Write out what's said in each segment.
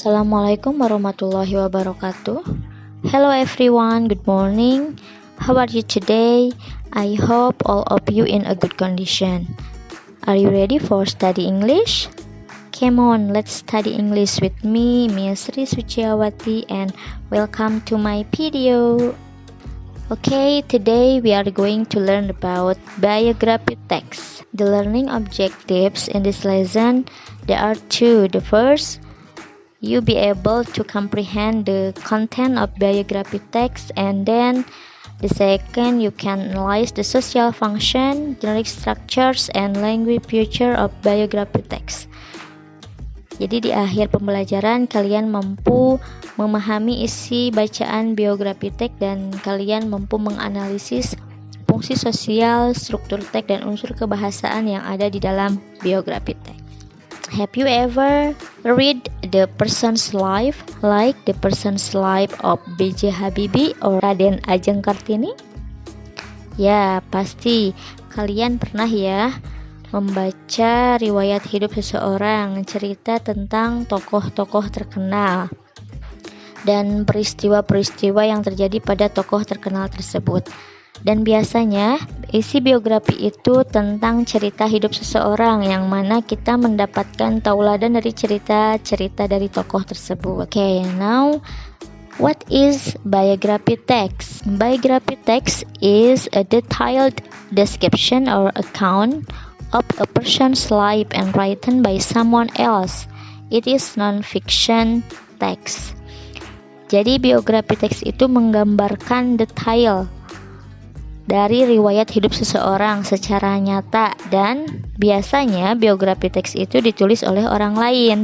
Assalamualaikum warahmatullahi wabarakatuh. Hello everyone, good morning. How are you today? I hope all of you in a good condition. Are you ready for study English? Come on, let's study English with me, Miss Sri Suciawati, and welcome to my video. Okay, today we are going to learn about biography text. The learning objectives in this lesson, there are two. The first, you be able to comprehend the content of biography text, and then the second, you can analyze the social function, generic structures, and language feature of biography text. Jadi di akhir pembelajaran kalian mampu memahami isi bacaan biografi teks dan kalian mampu menganalisis fungsi sosial, struktur teks, dan unsur kebahasaan yang ada di dalam biografi teks. Have you ever read the person's life, like the person's life of B.J. Habibie or Raden Ajeng Kartini? Ya, pasti kalian pernah ya membaca riwayat hidup seseorang, cerita tentang tokoh-tokoh terkenal dan peristiwa-peristiwa yang terjadi pada tokoh terkenal tersebut. Dan biasanya isi biografi itu tentang cerita hidup seseorang yang mana kita mendapatkan tauladan dari cerita-cerita dari tokoh tersebut. Okay, now what is biography text? Biography text is a detailed description or account of a person's life and written by someone else. It is non-fiction text. Jadi biografi teks itu menggambarkan detail dari riwayat hidup seseorang secara nyata, dan biasanya biografi teks itu ditulis oleh orang lain.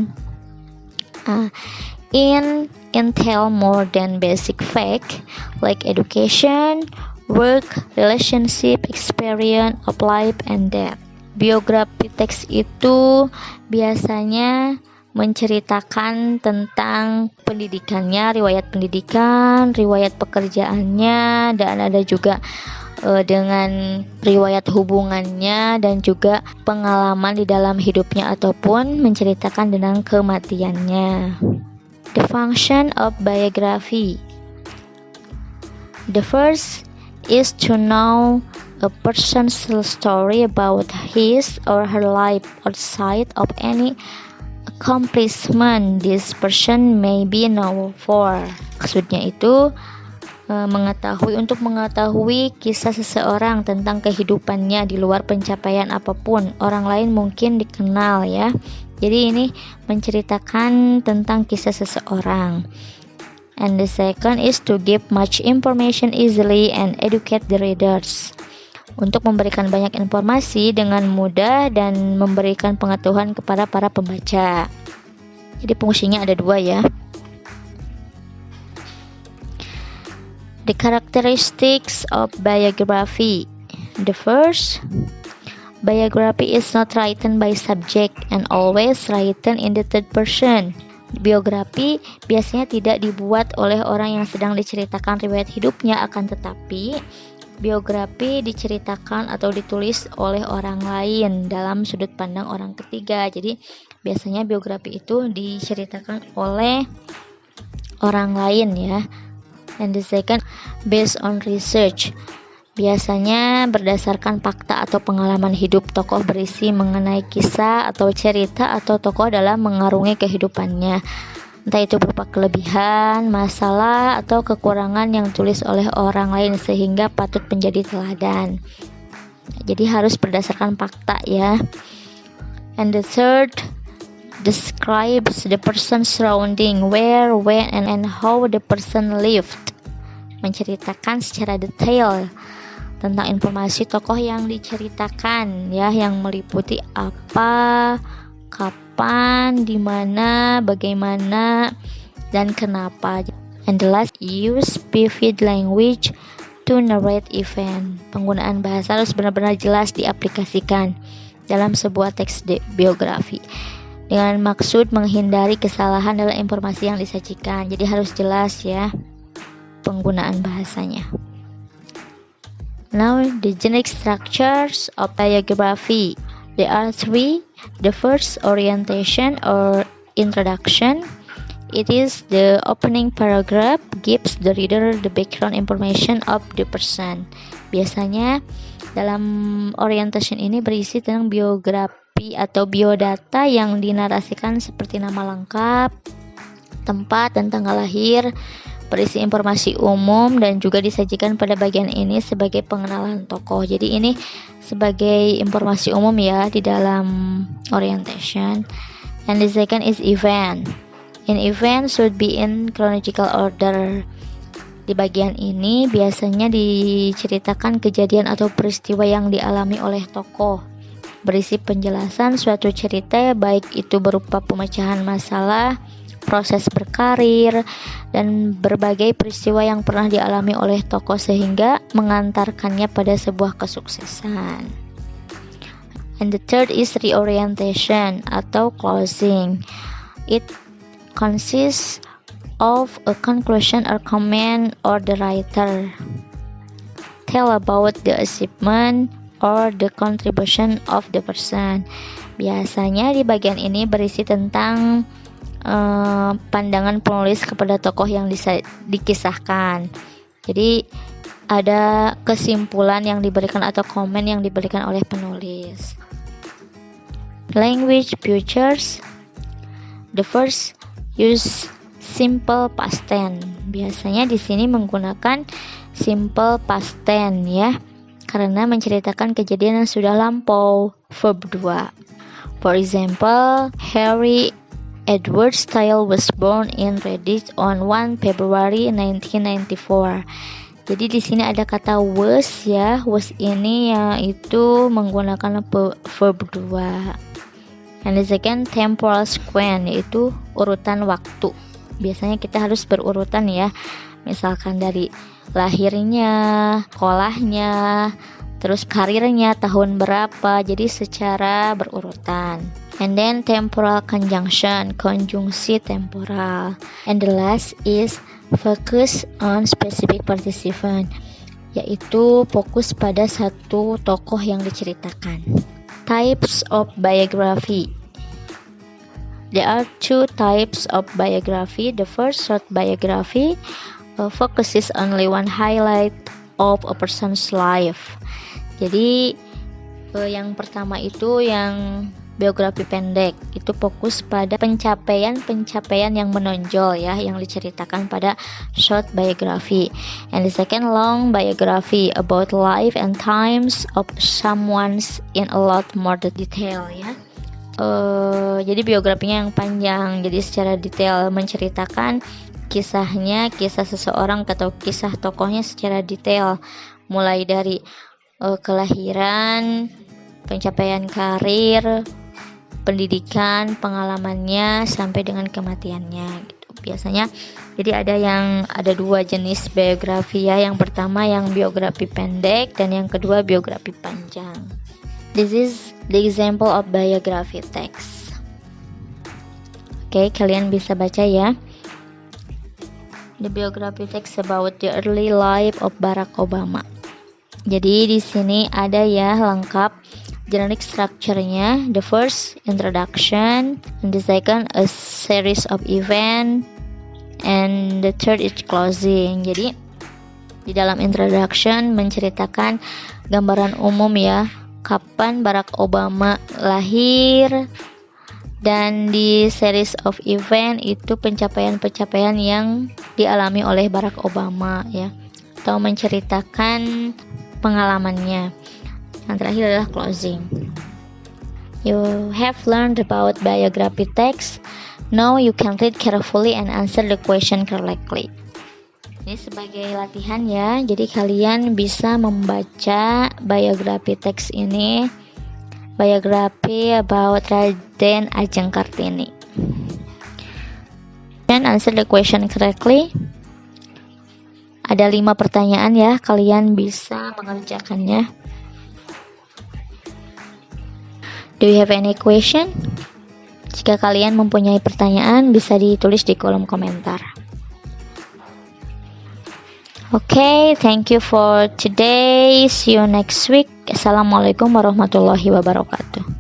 Entail more than basic fact like education, work, relationship, experience of life, and death. Biografi teks itu biasanya menceritakan tentang pendidikannya, riwayat pendidikan, riwayat pekerjaannya, dan ada juga dengan riwayat hubungannya dan juga pengalaman di dalam hidupnya ataupun menceritakan tentang kematiannya. The function of biography. The first is to know a person's story about his or her life outside of any accomplishment this person may be known for. Maksudnya itu untuk mengetahui kisah seseorang tentang kehidupannya di luar pencapaian apapun orang lain mungkin dikenal ya. Jadi ini menceritakan tentang kisah seseorang. And the second is to give much information easily and educate the readers. Untuk memberikan banyak informasi dengan mudah dan memberikan pengetahuan kepada para pembaca. Jadi fungsinya ada dua ya. The characteristics of biography. The first, biography is not written by subject and always written in the third person. Biografi biasanya tidak dibuat oleh orang yang sedang diceritakan riwayat hidupnya, akan tetapi biografi diceritakan atau ditulis oleh orang lain dalam sudut pandang orang ketiga. Jadi biasanya biografi itu diceritakan oleh orang lain ya. And the second, based on research. Biasanya berdasarkan fakta atau pengalaman hidup tokoh berisi mengenai kisah atau cerita atau tokoh dalam mengarungi kehidupannya. Entah itu berupa kelebihan, masalah, atau kekurangan yang tulis oleh orang lain sehingga patut menjadi teladan. Jadi harus berdasarkan fakta ya. And the third, describes the person's surrounding, where, when, and how the person lived. Menceritakan secara detail tentang informasi tokoh yang diceritakan ya, yang meliputi apa, kapan, di mana, bagaimana, dan kenapa. And the last, use vivid language to narrate event. Penggunaan bahasa harus benar-benar jelas diaplikasikan dalam sebuah teks biografi dengan maksud menghindari kesalahan dalam informasi yang disajikan. Jadi harus jelas ya penggunaan bahasanya. Now the generic structures of biography. There are three. The first, orientation or introduction. it is the opening paragraph gives the reader the background information of the person. Biasanya dalam orientation ini berisi tentang biografi atau biodata yang dinarasikan seperti nama lengkap, tempat dan tanggal lahir, berisi informasi umum, dan juga disajikan pada bagian ini sebagai pengenalan tokoh. Jadi ini sebagai informasi umum ya di dalam orientation. And the second is event. An event should be in chronological order. Di bagian ini biasanya diceritakan kejadian atau peristiwa yang dialami oleh tokoh, berisi penjelasan suatu cerita, baik itu berupa pemecahan masalah, proses berkarir, dan berbagai peristiwa yang pernah dialami oleh tokoh sehingga mengantarkannya pada sebuah kesuksesan. And the third is reorientation atau closing. It consists of a conclusion or comment or the writer tell about the achievement or the contribution of the person. Biasanya di bagian ini berisi tentang pandangan penulis kepada tokoh yang dikisahkan. Jadi ada kesimpulan yang diberikan atau komen yang diberikan oleh penulis. Language features. The first use simple past tense. Biasanya di sini menggunakan simple past tense ya, karena menceritakan kejadian yang sudah lampau. Verb 2. For example, Harry Edward Styles was born in Redditch on 1 February 1994. Jadi di sini ada kata was ya. Was ini yaitu menggunakan verb 2. And the second temporal sequence, yaitu urutan waktu. Biasanya kita harus berurutan ya, misalkan dari lahirnya, sekolahnya, terus karirnya, tahun berapa, jadi secara berurutan. And then temporal conjunction, konjungsi temporal. And the last is focus on specific participant, yaitu fokus pada satu tokoh yang diceritakan. Types of biography. There are two types of biography. The first, short biography, focuses only one highlight of a person's life. Jadi yang pertama itu yang biografi pendek, itu fokus pada pencapaian yang menonjol ya, yang diceritakan pada short biography. And the second, long biography, about life and times of someone's in a lot more detail ya. Jadi biografinya yang panjang, jadi secara detail menceritakan kisahnya, kisah seseorang atau kisah tokohnya secara detail, mulai dari kelahiran, pencapaian karir, pendidikan, pengalamannya sampai dengan kematiannya gitu. Biasanya jadi ada dua jenis biografi ya. Yang pertama yang biografi pendek dan yang kedua biografi panjang. This is the example of biography text. Oke, kalian bisa baca ya. The biography text about the early life of Barack Obama. Jadi di sini ada ya lengkap generic structure-nya. The first, introduction, and the second, a series of event, and the third is closing. Jadi di dalam introduction menceritakan gambaran umum ya, kapan Barack Obama lahir, dan di series of event itu pencapaian-pencapaian yang dialami oleh Barack Obama ya, atau menceritakan pengalamannya. Yang terakhir adalah closing. You have learned about biography text. Now you can read carefully and answer the question correctly. Ini sebagai latihan ya, jadi kalian bisa membaca biografi teks ini, biografi about Raden Ajeng Kartini. Dan answer the question correctly. Ada 5 pertanyaan ya, kalian bisa mengerjakannya. Do you have any question? Jika kalian mempunyai pertanyaan, bisa ditulis di kolom komentar. Okay, thank you for today. See you next week. Assalamualaikum warahmatullahi wabarakatuh.